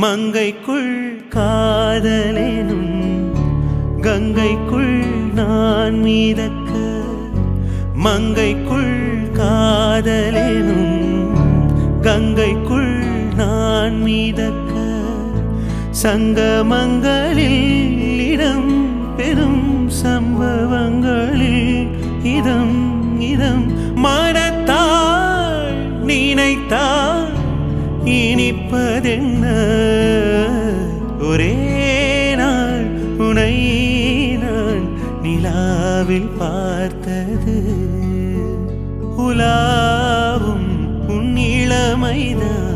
மங்கைக்குள் காதலேனும் கங்கைக்குள் நான் மீதக்க மங்கைக்குள் காதலேனும் கங்கைக்குள் நான் மீதக்க சங்கமங்களில் இடம் பெரும் சம்பவங்களில் இதம் இதம் மனத்தால் நினைத்தால் இனிப்பதென்ன ஒரே நாள் உனை நான் நிலாவில் பார்த்தது உலாவும் உன் இளமைதான்